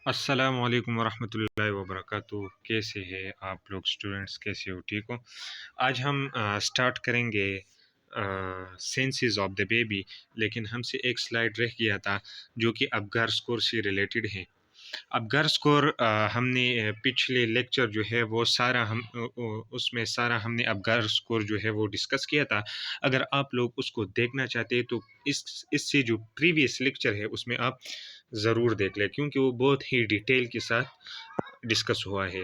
अस्सलामुअलैकुम वरहमतुल्लाहि वबरकातुहू। कैसे हैं आप लोग स्टूडेंट्स, कैसे हो? ठीक हो? आज हम स्टार्ट करेंगे सेंसेस ऑफ द बेबी, लेकिन हमसे एक स्लाइड रह गया था जो कि अबगार स्कोर से रिलेटेड है। अबगार स्कोर हमने पिछले लेक्चर जो है वो सारा उसमें सारा हमने अबगार स्कोर जो है वो डिस्कस किया था। अगर आप लोग उसको देखना चाहते हैं तो इससे जो प्रीवियस लेक्चर है उसमें आप ज़रूर देख लें, क्योंकि वो बहुत ही डिटेल के साथ डिस्कस हुआ है।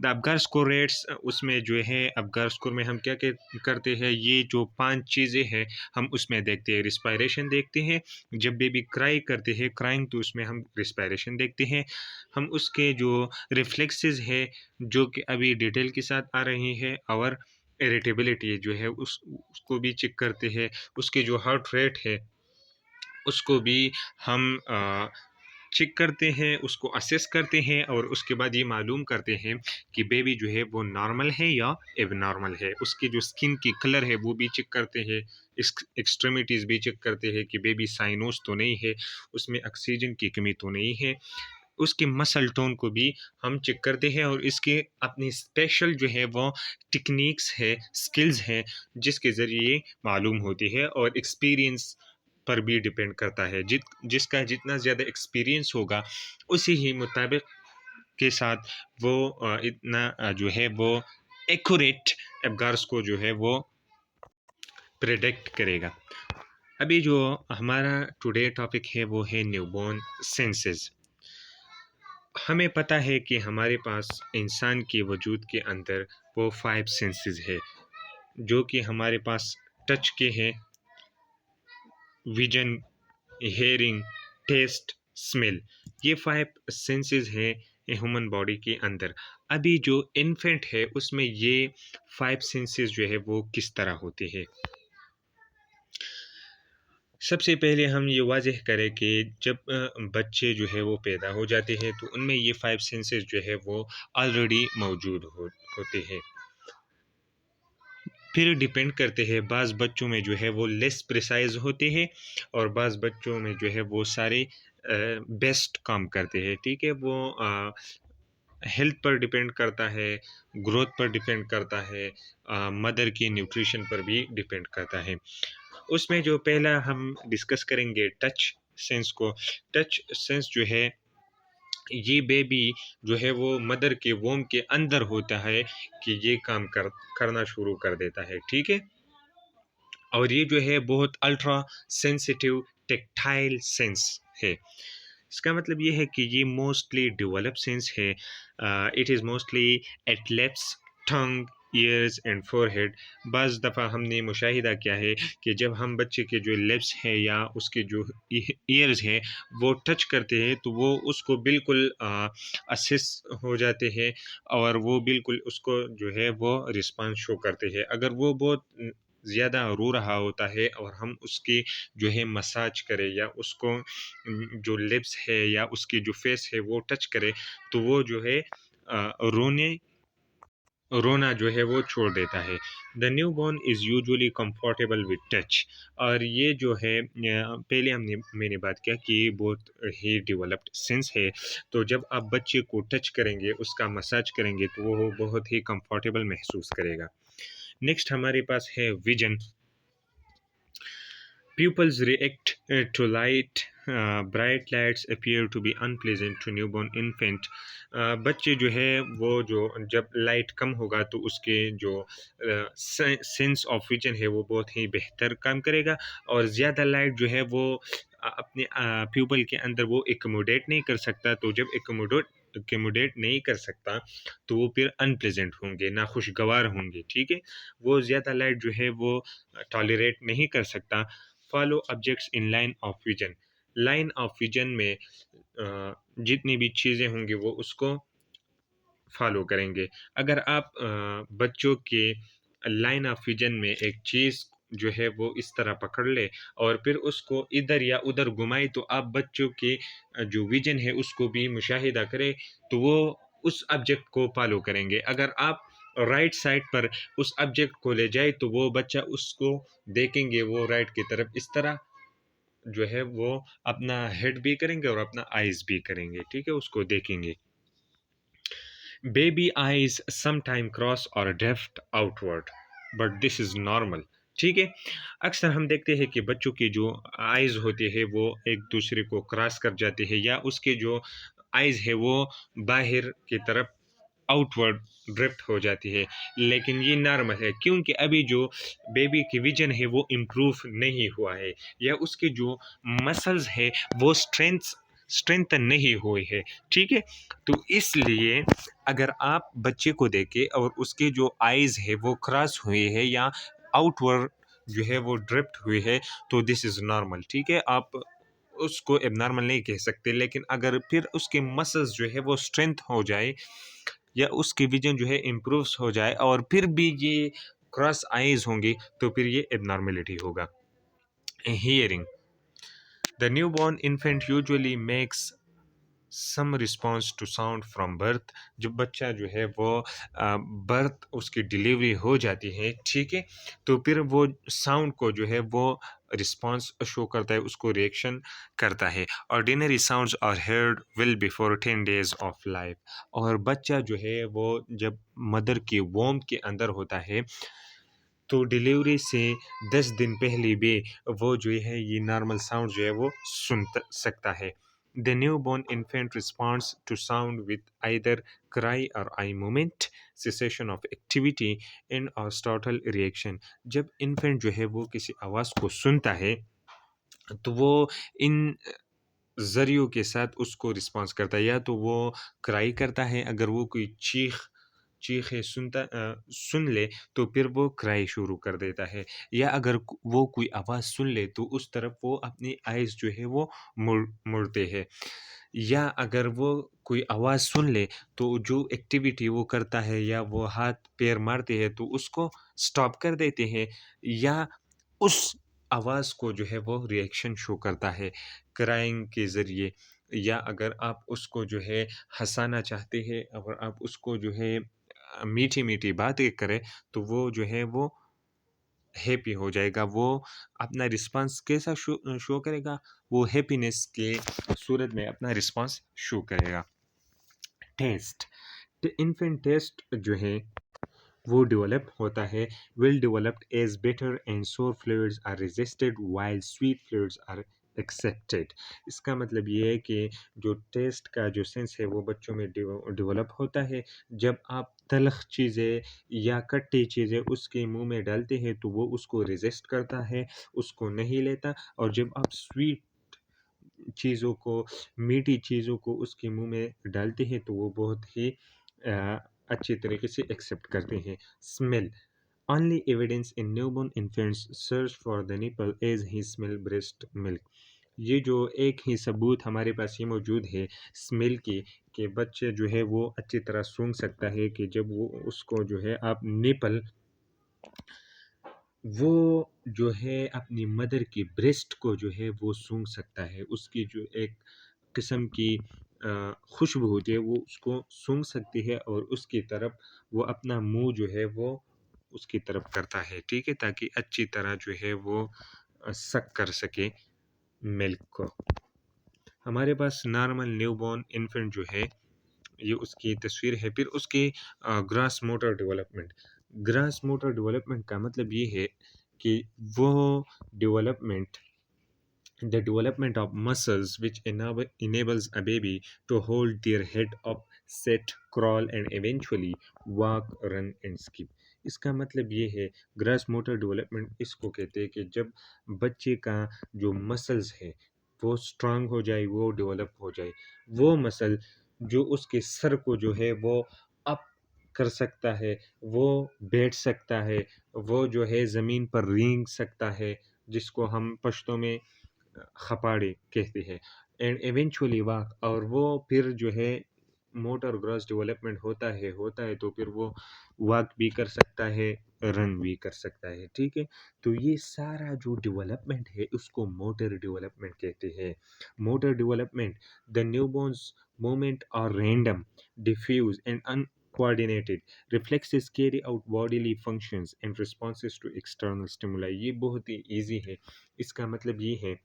द अबगार स्कोर रेट्स, उसमें जो है अबगार स्कोर में हम क्या क्या करते हैं, ये जो 5 चीज़ें हैं हम उसमें देखते हैं। रिस्पायरेशन देखते हैं, जब बेबी क्राई करते हैं, क्राइंग, तो उसमें हम रिस्पायरेशन देखते हैं। हम उसके जो रिफ्लेक्सेस है जो कि अभी डिटेल के साथ आ रही है, और इरिटेबिलिटी जो है उसको भी चेक करते हैं। उसके जो हार्ट रेट है उसको भी हम चेक करते हैं, उसको असेस करते हैं, और उसके बाद ये मालूम करते हैं कि बेबी जो है वो नॉर्मल है या एबनॉर्मल है। उसके जो स्किन की कलर है वो भी चेक करते हैं, एक्सट्रीमिटीज़ भी चेक करते हैं कि बेबी साइनोस तो नहीं है, उसमें ऑक्सीजन की कमी तो नहीं है। उसके मसल टोन को भी हम चेक करते हैं, और इसके अपनी स्पेशल जो है वो टेक्निक्स है, स्किल्स हैं, जिसके ज़रिए मालूम होती है, और एक्सपीरियंस पर भी डिपेंड करता है। जिसका जितना ज़्यादा एक्सपीरियंस होगा उसी ही मुताबिक के साथ वो इतना जो है वो एक्यूरेट एबगार्स को जो है वो प्रेडिक्ट करेगा। अभी जो हमारा टुडे टॉपिक है वो है न्यूबॉर्न सेंसेस। हमें पता है कि हमारे पास इंसान के वजूद के अंदर वो 5 सेंसेस है, जो कि हमारे पास टच के हैं, विजन, हेयरिंग, टेस्ट, स्मेल। ये 5 सेंसेस हैं ह्यूमन बॉडी के अंदर। अभी जो इन्फेंट है उसमें ये 5 सेंसेस जो है वो किस तरह होते हैं। सबसे पहले हम ये वाज़ेह करें कि जब बच्चे जो है वो पैदा हो जाते हैं तो उनमें ये 5 सेंसेस जो है वो ऑलरेडी मौजूद होते हैं। फिर डिपेंड करते हैं, बाज़ बच्चों में जो है वो लेस प्रिसाइज होते हैं, और बाज़ बच्चों में जो है वो सारे बेस्ट काम करते हैं। ठीक है, वो हेल्थ पर डिपेंड करता है, ग्रोथ पर डिपेंड करता है, मदर की न्यूट्रिशन पर भी डिपेंड करता है। उसमें जो पहला हम डिस्कस करेंगे टच सेंस को। टच सेंस जो है ये बेबी जो है वो मदर के वोम के अंदर होता है कि ये काम करना शुरू कर देता है। ठीक है, और ये जो है बहुत अल्ट्रा सेंसिटिव टेक्टाइल सेंस है। इसका मतलब ये है कि ये मोस्टली डेवलप सेंस है। It is mostly eight lips, tongue, years and forehead. Buzz दफ़ा हमने मुशाहिदा किया है कि जब हम बच्चे के जो लिप्स हैं या उसके जो ईयर्स हैं वो टच करते हैं तो वो उसको बिल्कुल असिस हो जाते हैं, और वो बिल्कुल उसको जो है वो रिस्पांस शो करते हैं। अगर वो बहुत ज़्यादा रो रहा होता है और हम उसकी जो है मसाज करें, या उसको जो लिप्स है या उसकी जो फेस है वो टच करे, तो वो जो है रोना जो है वो छोड़ देता है। The new born is usually comfortable with touch. और ये जो है पहले मैंने बात किया कि ये बहुत ही डेवलप्ड सेंस है। तो जब आप बच्चे को टच करेंगे, उसका मसाज करेंगे, तो वो बहुत ही कंफर्टेबल महसूस करेगा। नेक्स्ट हमारे पास है vision. Pupils react to light. Bright lights appear to be unpleasant to newborn infant. बच्चे जो है वो जो जब लाइट कम होगा तो उसके जो सेंस ऑफ विजन है वो बहुत ही बेहतर काम करेगा, और ज़्यादा लाइट जो है वो अपने प्यूपल के अंदर वो एकोमोडेट नहीं कर सकता। तो जब एकोमोडेट नहीं कर सकता तो वो फिर अनप्लेजेंट होंगे, ना खुशगवार होंगे। ठीक है, वो ज़्यादा लाइट जो है वो टॉलरेट नहीं कर सकता। Follow objects in line of vision में जितनी भी चीज़ें होंगी वो उसको फॉलो करेंगे। अगर आप बच्चों के लाइन ऑफ विजन में एक चीज़ जो है वो इस तरह पकड़ ले और फिर उसको इधर या उधर घुमाए, तो आप बच्चों के जो विजन है उसको भी मुशाहिदा करें, तो वो उस ऑब्जेक्ट को फॉलो करेंगे। अगर आप राइट साइड पर उस ऑब्जेक्ट को ले जाए तो वो बच्चा उसको देखेंगे, वो राइट की तरफ इस तरह जो है वो अपना हेड भी करेंगे और अपना आइज़ भी करेंगे, ठीक है? उसको देखेंगे। बेबी आइज़ समटाइम क्रॉस और drift outward, but this is normal, ठीक है? अक्सर हम देखते हैं कि बच्चों की जो आइज़ होती है वो एक-दूसरे को क्रॉस कर जाती है, या उसके जो आइज़ है वो बाहर की तरफ आउटवर्ड ड्रिफ्ट हो जाती है, लेकिन ये नॉर्मल है क्योंकि अभी जो बेबी की विजन है वो इम्प्रूव नहीं हुआ है, या उसके जो मसल्स है वो स्ट्रेंथन नहीं हुई है, ठीक है? तो इसलिए अगर आप बच्चे को देखें और उसके जो आइज़ है वो क्रॉस हुए हैं या आउटवर्ड जो है वो ड्रिफ्ट हुई है, तो दिस इज़ नॉर्मल, ठीक है? आप उसको एब्नॉर्मल नहीं कह सकते, लेकिन अगर फिर उसके मसल्स जो है वो स्ट्रेंथ हो जाए या उसकी विजन जो है इम्प्रूव्स हो जाए और फिर भी ये क्रॉस आइज होंगी, तो फिर ये एबनॉर्मेलिटी होगा। Hearing, the newborn infant usually makes some response to sound from birth. जब बच्चा जो है वो बर्थ उसकी डिलीवरी हो जाती है, ठीक है, तो फिर वो साउंड को जो है वो रिस्पॉन्स शो करता है, उसको रिएक्शन करता है। Ordinary sounds are heard well before 10 days of life. और बच्चा जो है वो जब मदर के वोम के अंदर होता है, तो डिलीवरी से 10 दिन पहले भी वो जो है ये नॉर्मल साउंड जो है वो सकता है। The newborn infant responds to sound with either cry or eye movement, cessation of activity and or startle reaction. जब इन्फेंट जो है वो किसी आवाज़ को सुनता है, तो वो इन ज़रियों के साथ उसको रिस्पॉन्स करता है, या तो वो क्राई करता है, अगर वो कोई चीखें सुन ले तो फिर वो क्राई शुरू कर देता है, या अगर वो कोई आवाज़ सुन ले तो उस तरफ वो अपनी आइज़ जो है वो मुड़ते हैं, या अगर वो कोई आवाज़ सुन ले तो जो एक्टिविटी वो करता है या वो हाथ पैर मारते हैं तो उसको स्टॉप कर देते हैं, या उस आवाज़ को जो है वो रिएक्शन शो करता है क्राइंग के ज़रिए। या अगर आप उसको जो है हँसाना चाहते हैं, अगर आप उसको जो है मीठी-मीठी बातें करें, तो वो जो है वो हैप्पी हो जाएगा। वो अपना रिस्पॉन्स कैसा शो करेगा? वो हैप्पीनेस के सूरत में अपना रिस्पॉन्स शो करेगा। टेस्ट, द इन्फेंट टेस्ट जो है वो डेवलप होता है, well developed as bitter and sour fluids are resisted while sweet fluids are accepted. इसका मतलब ये है कि जो टेस्ट का जो सेंस है वो बच्चों में डेवलप होता है। जब आप तलख चीज़ें या खट्टी चीज़ें उसके मुंह में डालते हैं तो वो उसको रेजिस्ट करता है, उसको नहीं लेता। और जब आप स्वीट चीज़ों को, मीठी चीज़ों को उसके मुंह में डालते हैं तो वो बहुत ही अ, अच्छी तरीके से एक्सेप्ट करते हैं। Smell, only evidence in newborn infants search for the nipple as he smell breast milk। ये जो एक ही सबूत हमारे पास ये मौजूद है स्मेल की, कि बच्चे जो है वो अच्छी तरह सूंघ सकता है कि जब वो उसको जो है आप निपल, वो जो है अपनी मदर की ब्रेस्ट को जो है वो सूंघ सकता है। उसकी जो एक किस्म की खुशबू होती है वो उसको सूंघ सकती है, और उसकी तरफ वो अपना मुँह जो है वो उसकी तरफ करता है, ठीक है? ताकि अच्छी तरह जो है वो सक कर सके मिल्क को। हमारे पास नॉर्मल न्यूबॉर्न इन्फेंट जो है, ये उसकी तस्वीर है। फिर उसकी grass motor development. Grass motor development का मतलब ये है कि वो development, the development of muscles which enables a baby to hold their head up, sit, crawl and eventually walk, run and skip। इसका मतलब ये है ग्रास मोटर डेवलपमेंट इसको कहते हैं कि जब बच्चे का जो मसल्स है वो स्ट्रांग हो जाए, वो डेवलप हो जाए। वो मसल जो उसके सर को जो है वो अप कर सकता है, वो बैठ सकता है, वो जो है ज़मीन पर रेंग सकता है, जिसको हम पश्तो में खपाड़े कहते हैं। एंड इवेंचुअली वाक, और वो फिर जो है मोटर ग्रॉस डेवलपमेंट होता है तो फिर वो वॉक भी कर सकता है, रन भी कर सकता है, ठीक है? तो ये सारा जो डेवलपमेंट है उसको मोटर डेवलपमेंट कहते हैं। Motor development, the newborns movement are random, diffuse and uncoordinated, reflexes carry out bodily functions and responses to external stimuli. ये बहुत ही ईजी है। इसका मतलब ये है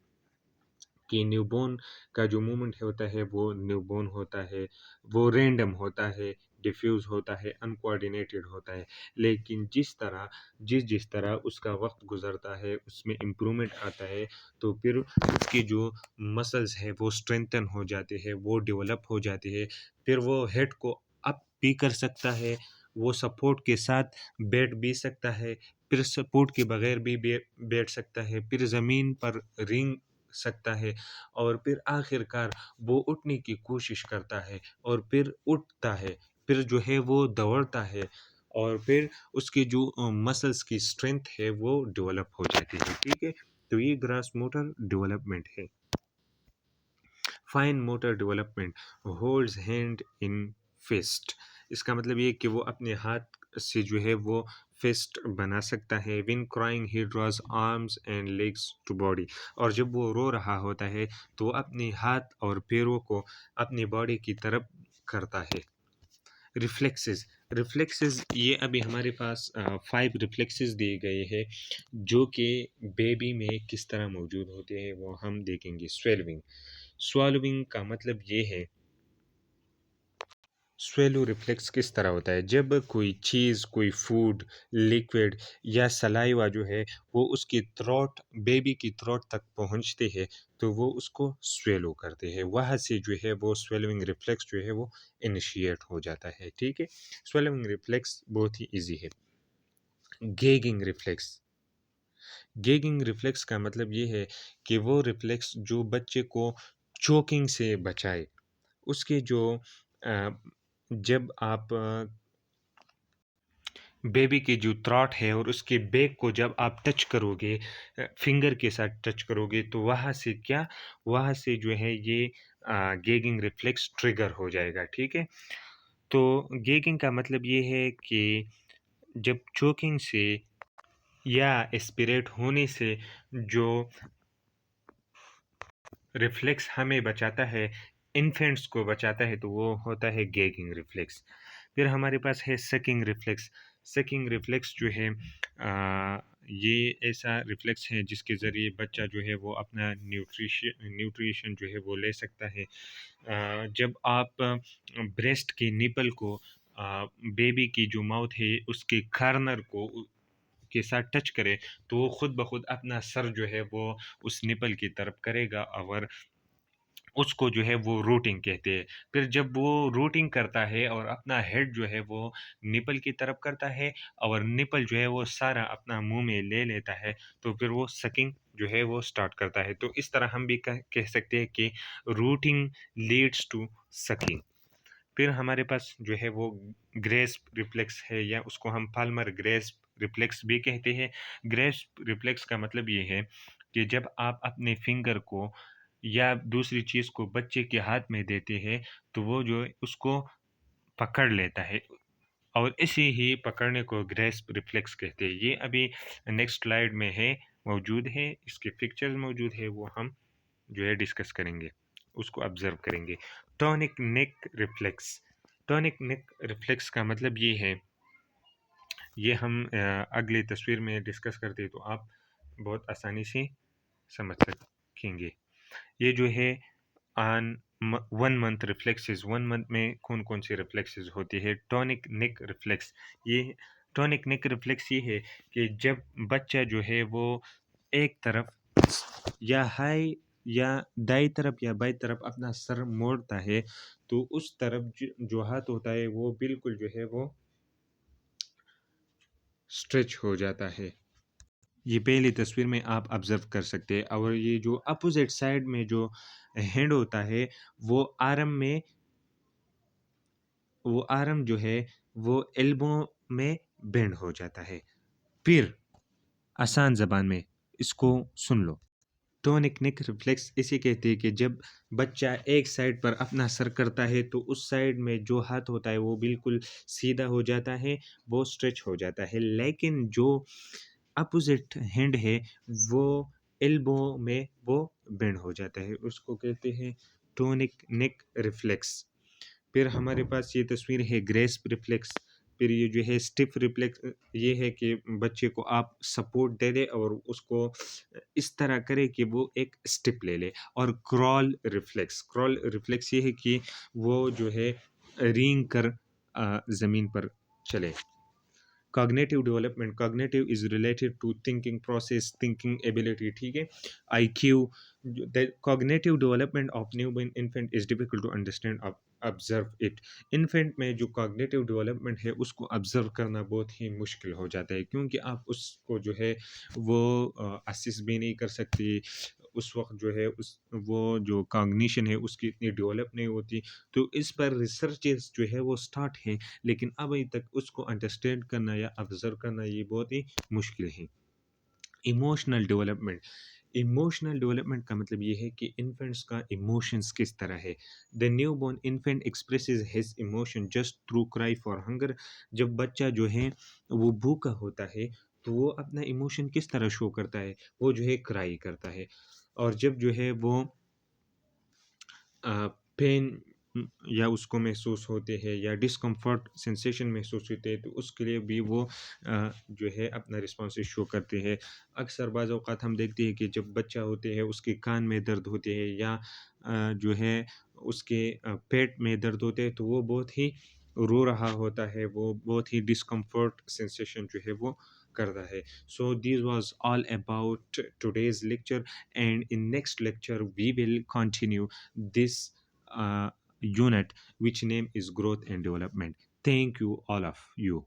कि न्यूबॉर्न का जो मूवमेंट होता है वो न्यूबॉर्न होता है, वो रैंडम होता है, डिफ्यूज़ होता है, अनकोऑर्डिनेटेड होता है। लेकिन जिस तरह उसका वक़्त गुज़रता है, उसमें इम्प्रूवमेंट आता है, तो फिर उसके जो मसल्स हैं वो स्ट्रेंथन हो जाते हैं, वो डेवलप हो जाते हैं। फिर वो हेड को अप भी कर सकता है, वो सपोर्ट के साथ बैठ भी सकता है, फिर सपोर्ट के बगैर भी बैठ सकता है, फिर ज़मीन पर रेंग सकता है और फिर आखिरकार वो उठने की कोशिश करता है और फिर उठता है। फिर जो है वो दौड़ता है और फिर उसकी जो मसल्स की स्ट्रेंथ है वो डेवलप हो जाती है, ठीक है? तो ये ग्रॉस मोटर डेवलपमेंट है। Fine motor development holds hand in fist, इसका मतलब ये है कि वो अपने हाथ से जो है वो फिस्ट बना सकता है। When crying he draws arms and legs to body, और जब वो रो रहा होता है तो वो अपने हाथ और पैरों को अपनी बॉडी की तरफ करता है। रिफ्लेक्सेस, रिफ्लेक्सेस ये अभी हमारे पास 5 रिफ्लेक्सेस दिए गए हैं जो कि बेबी में किस तरह मौजूद होते हैं वो हम देखेंगे। स्वेलविंग, स्वॉलोविंग का मतलब ये है, स्वेलो रिफ्लेक्स किस तरह होता है, जब कोई चीज़, कोई फूड, लिक्विड या सलाइवा जो है वो उसकी थ्रोट, बेबी की थ्रोट तक पहुंचते हैं तो वो उसको स्वेलो करते हैं, वहाँ से जो है वो स्वेलोइंग रिफ्लेक्स जो है वो इनिशिएट हो जाता है, ठीक है? स्वेलोइंग रिफ्लेक्स बहुत ही इजी है। गेगिंग रिफ्लेक्स, गेगिंग रिफ्लेक्स का मतलब ये है कि वो रिफ्लेक्स जो बच्चे को चोकिंग से बचाए। उसके जो अ, जब आप बेबी की जो थ्रॉट है और उसके बैक को जब आप टच करोगे, फिंगर के साथ टच करोगे तो वहाँ से जो है ये गेगिंग रिफ्लेक्स ट्रिगर हो जाएगा, ठीक है? तो गेगिंग का मतलब ये है कि जब चोकिंग से या एस्पिरेट होने से जो रिफ्लेक्स हमें बचाता है, इन्फेंट्स को बचाता है, तो वो होता है गैगिंग रिफ्लेक्स। फिर हमारे पास है सकिंग रिफ्लेक्स। सकिंग रिफ्लेक्स जो है ये ऐसा रिफ्लेक्स है जिसके ज़रिए बच्चा जो है वो अपना न्यूट्रिशन जो है वो ले सकता है। जब आप ब्रेस्ट की निपल को बेबी की जो माउथ है उसके कॉर्नर को के साथ टच करें तो वो खुद ब खुद अपना सर जो है वो उस निपल की तरफ करेगा और उसको जो है वो रूटिंग कहते हैं। फिर जब वो रूटिंग करता है और अपना हेड जो है वो निपल की तरफ करता है और निपल जो है वो सारा अपना मुँह में ले लेता है, तो फिर वो सकिंग जो है वो स्टार्ट करता है। तो इस तरह हम भी कह सकते हैं कि रूटिंग लीड्स टू सकिंग। फिर हमारे पास जो है वो ग्रेस्प रिफ्लेक्स है या उसको हम पाल्मर ग्रेस्प रिफ्लेक्स भी कहते हैं। ग्रेस्प रिफ्लेक्स का मतलब ये है कि जब आप अपने फिंगर को या दूसरी चीज़ को बच्चे के हाथ में देते हैं तो वो जो है उसको पकड़ लेता है और इसी ही पकड़ने को ग्रेस्प रिफ्लेक्स कहते हैं। ये अभी नेक्स्ट स्लाइड में है, मौजूद है, इसके पिक्चर्स मौजूद है, वो हम जो है डिस्कस करेंगे, उसको ऑब्जर्व करेंगे। टॉनिक नेक रिफ्लेक्स, टॉनिक नेक रिफ्लेक्स का मतलब ये है, ये हम अगली तस्वीर में डिस्कस करते हैं तो आप बहुत आसानी से समझ सकेंगे। ये जो है ऑन 1 मंथ रिफ्लेक्सेस, 1 मंथ में कौन कौन सी रिफ्लेक्सेस होती है। टॉनिक नेक रिफ्लेक्स, ये टॉनिक नेक रिफ्लेक्स ये है कि जब बच्चा जो है वो एक तरफ या हाई या दाई तरफ या बाई तरफ अपना सर मोड़ता है तो उस तरफ जो हाथ होता है वो बिल्कुल जो है वो स्ट्रेच हो जाता है। ये पहली तस्वीर में आप ऑब्जर्व कर सकते हैं और ये जो अपोजिट साइड में जो हैंड होता है वो आर्म जो है वो एल्बो में बेंड हो जाता है। फिर आसान ज़बान में इसको सुन लो। टोनिक निक रिफ्लेक्स इसे कहते हैं कि जब बच्चा एक साइड पर अपना सर करता है तो उस साइड में जो हाथ होता है वो बिल्कुल सीधा हो जाता है, वो स्ट्रेच हो जाता है। लेकिन जो अपोजिट हैंड है वो एल्बो में वो बेंड हो जाता है, उसको कहते हैं टोनिक नेक रिफ्लेक्स। फिर हमारे पास ये तस्वीर है ग्रेस्प रिफ्लेक्स। फिर ये जो है स्टिफ रिफ्लेक्स, ये है कि बच्चे को आप सपोर्ट दे दें और उसको इस तरह करें कि वो एक स्टेप ले ले। और क्रॉल रिफ्लेक्स ये है कि वो जो है रेंग कर ज़मीन पर चले। Cognitive development, cognitive is related to thinking process, thinking ability, ठीक है। IQ, the cognitive development of new infant is difficult to understand, observe it. Infant में जो कॉग्निटिव डेवलपमेंट है उसको ऑब्जर्व करना बहुत ही मुश्किल हो जाता है, क्योंकि आप उसको जो है वो असिस्ट भी नहीं कर सकती। उस वक्त जो है उस वो जो कॉग्निशन है उसकी इतनी डेवलप नहीं होती। तो इस पर रिसर्चेस जो है वो स्टार्ट है, लेकिन अभी तक उसको अंडरस्टैंड करना या ऑब्जर्व करना ये बहुत ही मुश्किल है। इमोशनल डेवलपमेंट, इमोशनल डेवलपमेंट का मतलब ये है कि इन्फेंट्स का इमोशंस किस तरह है। The new born infant expresses his emotion just through cry for hunger. जब बच्चा जो है वो भूखा होता है तो वो अपना इमोशन किस तरह शो करता है, वो जो है क्राई करता है। और जब जो है वो पेन या उसको महसूस होते हैं या डिस्कम्फर्ट सेंसेशन महसूस होते हैं तो उसके लिए भी वो जो है अपना रिस्पॉन्सेस शो करते हैं। अक्सर बाज़ औक़ात हम देखते हैं कि जब बच्चा होते हैं उसके कान में दर्द होते हैं या जो है उसके पेट में दर्द होते हैं तो वो बहुत ही रो रहा होता है, वो बहुत ही डिस्कम्फर्ट सेंसेशन जो है वो करता है। So this was all about today's lecture, and in next lecture we will continue this unit which name is growth and development. Thank you all of you.